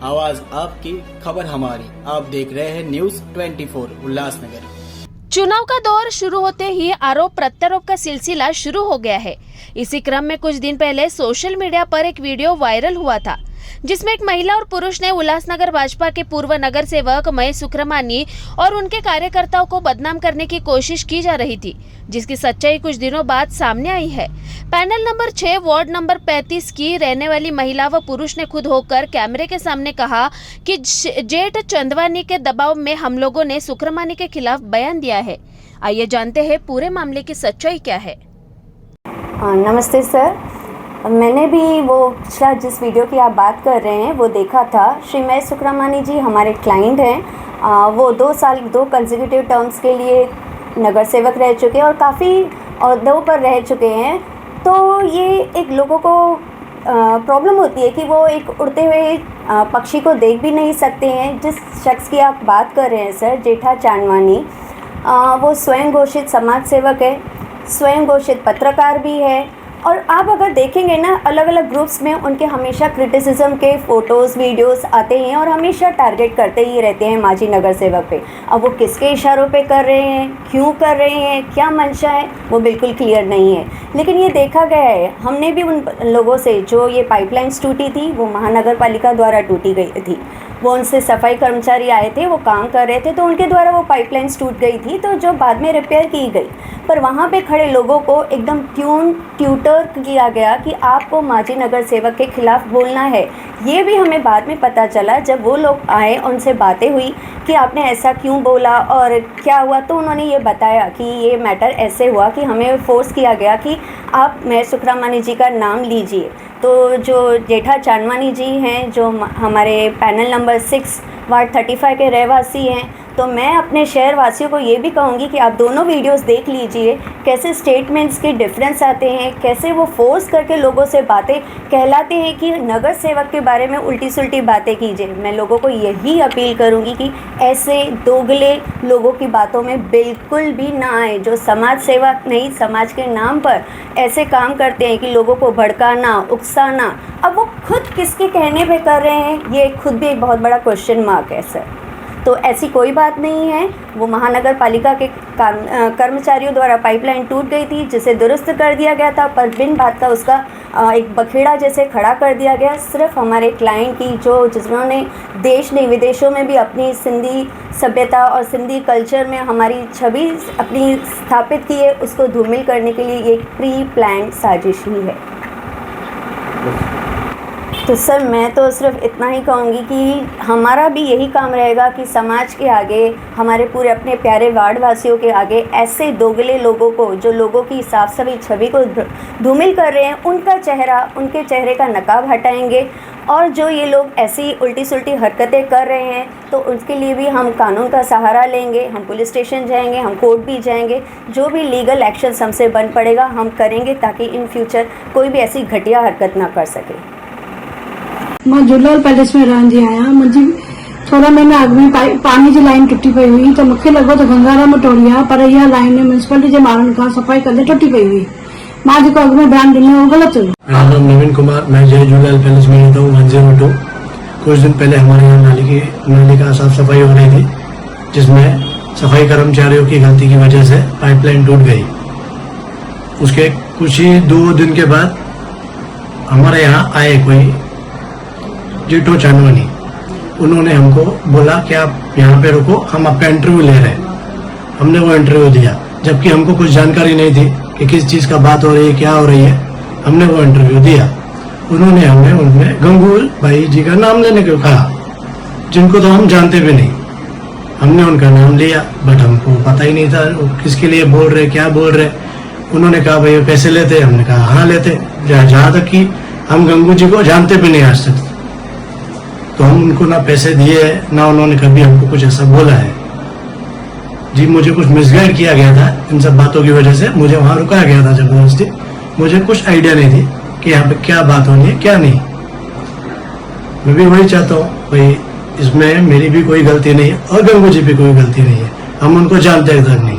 आवाज आपकी, खबर हमारी। आप देख रहे हैं न्यूज 24 उल्लासनगर। चुनाव का दौर शुरू होते ही आरोप प्रत्यारोप का सिलसिला शुरू हो गया है। इसी क्रम में कुछ दिन पहले सोशल मीडिया पर एक वीडियो वायरल हुआ था, जिसमें एक महिला और पुरुष ने उल्लासनगर भाजपा के पूर्व नगर सेवक महेश सुक्रमानी और उनके कार्यकर्ताओं को बदनाम करने की कोशिश की जा रही थी, जिसकी सच्चाई कुछ दिनों बाद सामने आई है। पैनल नंबर 6 वार्ड नंबर 35 की रहने वाली महिला व पुरुष ने खुद होकर कैमरे के सामने कहा कि जेठ चंदवानी के दबाव में हम लोगों ने सुक्रमानी के खिलाफ बयान दिया है। आइए जानते हैं पूरे मामले की सच्चाई क्या है। नमस्ते सर, मैंने भी वो पिछला जिस वीडियो की आप बात कर रहे हैं वो देखा था। श्री महेश सुक्रमानी जी हमारे क्लाइंट हैं। वो 2 साल 2 कंसेक्यूटिव टर्म्स के लिए नगर सेवक रह चुके हैं और काफ़ी अहदों पर रह चुके हैं। तो ये एक लोगों को प्रॉब्लम होती है कि वो एक उड़ते हुए पक्षी को देख भी नहीं सकते हैं। जिस शख्स की आप बात कर रहे हैं सर, जेठा चांदवानी, वो स्वयं घोषित समाज सेवक है, स्वयं घोषित पत्रकार भी है। और आप अगर देखेंगे ना, अलग अलग ग्रुप्स में उनके हमेशा क्रिटिसिज्म के फ़ोटोज़ वीडियोस आते हैं और हमेशा टारगेट करते ही रहते हैं माजी नगर सेवक पे। अब वो किसके इशारों पे कर रहे हैं, क्यों कर रहे हैं, क्या मंशा है, वो बिल्कुल क्लियर नहीं है। लेकिन ये देखा गया है, हमने भी उन लोगों से जो ये पाइपलाइन्स टूटी थी वो महानगर पालिका द्वारा टूटी गई थी। वो उनसे सफाई कर्मचारी आए थे, वो काम कर रहे थे, तो उनके द्वारा वो पाइपलाइन्स टूट गई थी, तो जो बाद में रिपेयर की गई। पर वहाँ पे खड़े लोगों को एकदम ट्यूटर किया गया कि आपको माजी नगर सेवक के खिलाफ बोलना है। ये भी हमें बाद में पता चला जब वो लोग आए, उनसे बातें हुई कि आपने ऐसा क्यों बोला और क्या हुआ। तो उन्होंने ये बताया कि ये मैटर ऐसे हुआ कि हमें फोर्स किया गया कि आप महेश सुक्रमानी जी का नाम लीजिए। तो जो जेठा चांदवानी जी हैं, जो हमारे पैनल नंबर 6 वार्ड 35 के रहवासी हैं, तो मैं अपने शहर वासियों को ये भी कहूँगी कि आप दोनों वीडियोस देख लीजिए, कैसे स्टेटमेंट्स के डिफरेंस आते हैं, कैसे वो फोर्स करके लोगों से बातें कहलाते हैं कि नगर सेवक के बारे में उल्टी सुल्टी बातें कीजिए। मैं लोगों को यही अपील करूँगी कि ऐसे दोगले लोगों की बातों में बिल्कुल भी ना आए, जो समाज सेवक नहीं, समाज के नाम पर ऐसे काम करते हैं कि लोगों को भड़काना, उकसाना। अब वो खुद किसके कहने पे कर रहे हैं, ये खुद भी एक बहुत बड़ा क्वेश्चन मार्क है सर। तो ऐसी कोई बात नहीं है। वो महानगर पालिका के कर्मचारियों द्वारा पाइपलाइन टूट गई थी, जिसे दुरुस्त कर दिया गया था, पर बिन बात का उसका एक बखेड़ा जैसे खड़ा कर दिया गया। सिर्फ हमारे क्लाइंट की जिन्होंने देश नहीं विदेशों में भी अपनी सिंधी सभ्यता और सिंधी कल्चर में हमारी छवि अपनी स्थापित की है, उसको धूमिल करने के लिए एक प्री प्लान साजिश ही है। तो सर, मैं तो सिर्फ इतना ही कहूँगी कि हमारा भी यही काम रहेगा कि समाज के आगे, हमारे पूरे अपने प्यारे वार्ड वासियों के आगे ऐसे दोगले लोगों को, जो लोगों की साफ सफाई छवि को धूमिल कर रहे हैं, उनके चेहरे का नकाब हटाएंगे। और जो ये लोग ऐसी उल्टी सुल्टी हरकतें कर रहे हैं, तो उसके लिए भी हम कानून का सहारा लेंगे। हम पुलिस स्टेशन जाएंगे, हम कोर्ट भी जाएंगे। जो भी लीगल एक्शन हमसे बन पड़ेगा हम करेंगे, ताकि इन फ्यूचर कोई भी ऐसी घटिया हरकत ना कर सके। मां झूलेलाल पैलेस में रहंदी आहियां। मुंहिंजी थोड़ा महीना अॻु में पानी जी लाइन टुटी पई हुई, त मूंखे लॻो त गंगाराम टोड़ी आहे, पर इहा लाइन म्यूनिसिपैलिटी जे माण्हुनि खां सफ़ाई कंदे टुटी पई हुई। मां जेको अॻु में बयान ॾिनो उहो ग़लति हुयो। मेरा नाम नवीन कुमार, मैं जय झूलेलाल पैलेस में रहता हूँ 102। कुछ दिन पहले हमारे यहाँ नाली का साफ सफाई हो रही थी, जिसमें सफाई कर्मचारियों की गलती की वजह से पाइपलाइन टूट गई। उसके कुछ ही 2 दिन के बाद हमारे यहाँ आए कोई जेठो चांदवानी। उन्होंने हमको बोला कि आप यहाँ पे रुको, हम आपका इंटरव्यू ले रहे हैं। हमने वो इंटरव्यू दिया, जबकि हमको कुछ जानकारी नहीं थी कि किस चीज़ का बात हो रही है, क्या हो रही है। हमने वो इंटरव्यू दिया। उन्होंने हमें उनमें गंगू भाई जी का नाम लेने को कहा, जिनको तो हम जानते भी नहीं। हमने उनका नाम लिया, बट हमको पता ही नहीं था वो किसके लिए बोल रहे, क्या बोल रहे। उन्होंने कहा भाई पैसे लेते, हमने कहा हाँ लेते। जहाँ तक कि हम गंगू जी को जानते भी नहीं आज तक, तो हम उनको ना पैसे दिए, ना उन्होंने कभी हमको कुछ ऐसा बोला है। जी, मुझे कुछ मिसगाइड किया गया था इन सब बातों की वजह से। मुझे वहाँ रुकाया गया था जबरदस्ती। मुझे कुछ आइडिया नहीं थी कि यहाँ पे क्या बात होनी है, क्या नहीं। मैं भी वही चाहता हूँ भाई, इसमें मेरी भी कोई गलती नहीं है और गंगू जी भी कोई गलती नहीं है। हम उनको जानते तक नहीं।